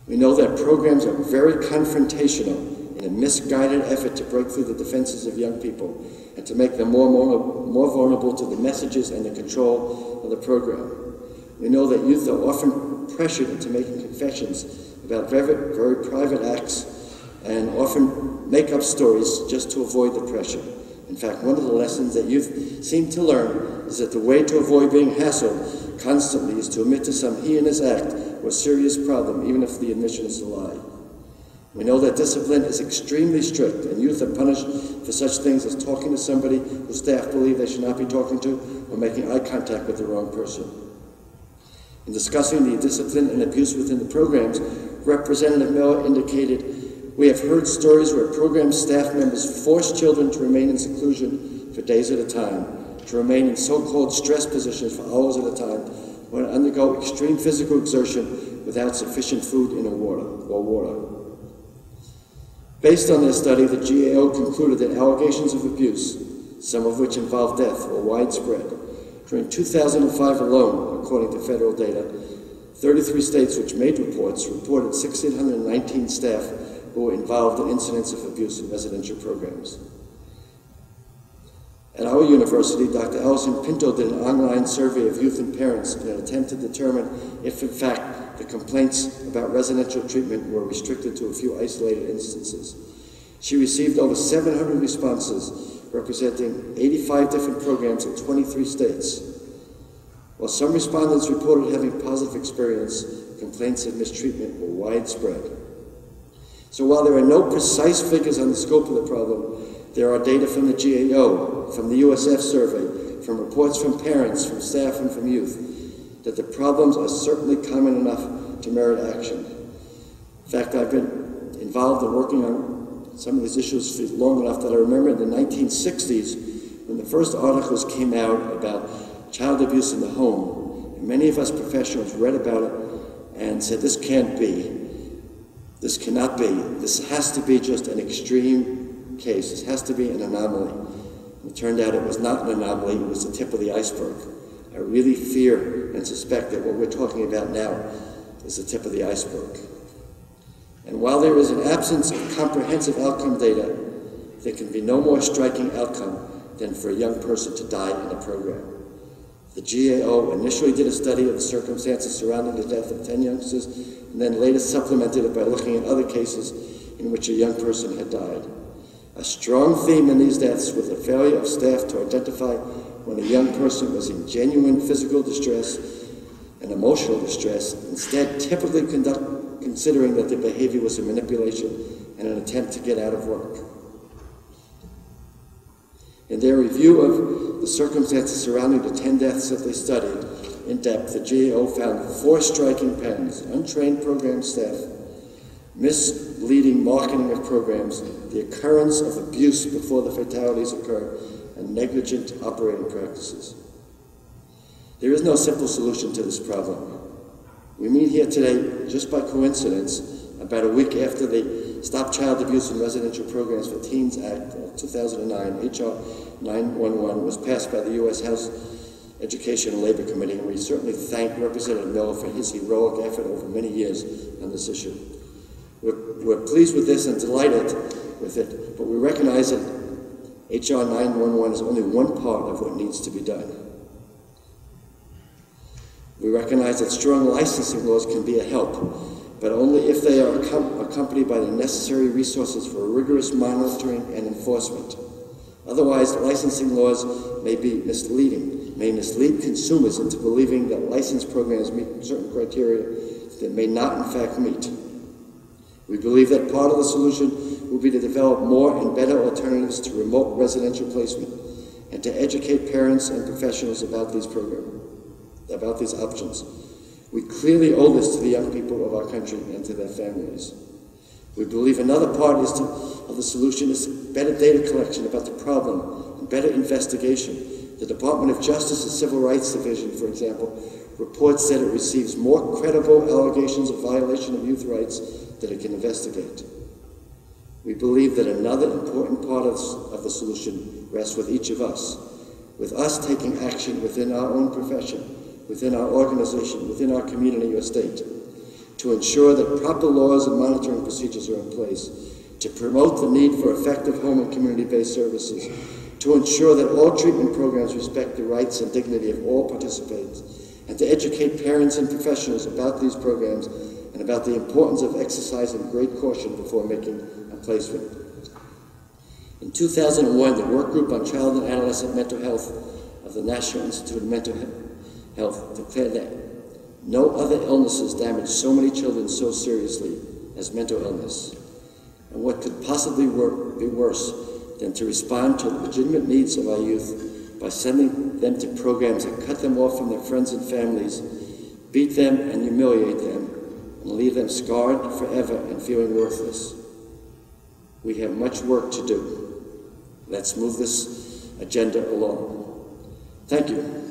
We know that programs are very confrontational in a misguided effort to break through the defenses of young people and to make them more vulnerable to the messages and the control of the program. We know that youth are often pressured into making confessions about very private acts and often make up stories just to avoid the pressure. In fact, one of the lessons that youth seem to learn is that the way to avoid being hassled constantly is to admit to some heinous act or serious problem, even if the admission is a lie. We know that discipline is extremely strict, and youth are punished for such things as talking to somebody who staff believe they should not be talking to, or making eye contact with the wrong person. In discussing the discipline and abuse within the programs, Representative Miller indicated, "We have heard stories where program staff members force children to remain in seclusion for days at a time, to remain in so-called stress positions for hours at a time, or to undergo extreme physical exertion without sufficient food and water. Based on their study, the GAO concluded that allegations of abuse, some of which involved death, were widespread. During 2005 alone, according to federal data, 33 states which made reports reported 1,619 staff who were involved in incidents of abuse in residential programs. At our university, Dr. Alison Pinto did an online survey of youth and parents in an attempt to determine if, in fact, the complaints about residential treatment were restricted to a few isolated instances. She received over 700 responses, representing 85 different programs in 23 states. While some respondents reported having positive experience, complaints of mistreatment were widespread. So while there are no precise figures on the scope of the problem, there are data from the GAO, from the USF survey, from reports from parents, from staff, and from youth, that the problems are certainly common enough to merit action. In fact, I've been involved in working on some of these issues for long enough that I remember in the 1960s, when the first articles came out about child abuse in the home, and many of us professionals read about it and said, this can't be, this cannot be, this has to be just an extreme case, this has to be an anomaly. And it turned out it was not an anomaly, it was the tip of the iceberg. I really fear and suspect that what we're talking about now is the tip of the iceberg. And while there is an absence of comprehensive outcome data, there can be no more striking outcome than for a young person to die in a program. The GAO initially did a study of the circumstances surrounding the death of 10 youngsters, and then later supplemented it by looking at other cases in which a young person had died. A strong theme in these deaths was the failure of staff to identify when a young person was in genuine physical distress and emotional distress, instead typically considering that their behavior was a manipulation and an attempt to get out of work. In their review of the circumstances surrounding the 10 deaths that they studied in depth, the GAO found 4 striking patterns: untrained program staff, misleading marketing of programs, the occurrence of abuse before the fatalities occur, and negligent operating practices. There is no simple solution to this problem. We meet here today just by coincidence, about a week after the Stop Child Abuse in Residential Programs for Teens Act of 2009, H.R. 911, was passed by the U.S. House Education and Labor Committee, and we certainly thank Representative Miller for his heroic effort over many years on this issue. We're pleased with this and delighted with it, but we recognize that H.R. 911 is only one part of what needs to be done. We recognize that strong licensing laws can be a help, but only if they are accompanied by the necessary resources for rigorous monitoring and enforcement. Otherwise, licensing laws may be misleading, may mislead consumers into believing that license programs meet certain criteria that may not in fact meet. We believe that part of the solution will be to develop more and better alternatives to remote residential placement and to educate parents and professionals about these programs, about these options. We clearly owe this to the young people of our country and to their families. We believe another part of the solution is better data collection about the problem and better investigation. The Department of Justice and Civil Rights Division, for example, reports that it receives more credible allegations of violation of youth rights that it can investigate. We believe that another important part of the solution rests with each of us taking action within our own profession, within our organization, within our community or state, to ensure that proper laws and monitoring procedures are in place, to promote the need for effective home and community-based services, to ensure that all treatment programs respect the rights and dignity of all participants, and to educate parents and professionals about these programs and about the importance of exercising great caution before making a placement. In 2001, the Work Group on Child and Adolescent Mental Health of the National Institute of Mental Health declared that no other illnesses damage so many children so seriously as mental illness. And what could possibly be worse than to respond to the legitimate needs of our youth by sending them to programs that cut them off from their friends and families, beat them and humiliate them, and leave them scarred forever and feeling worthless. We have much work to do. Let's move this agenda along. Thank you.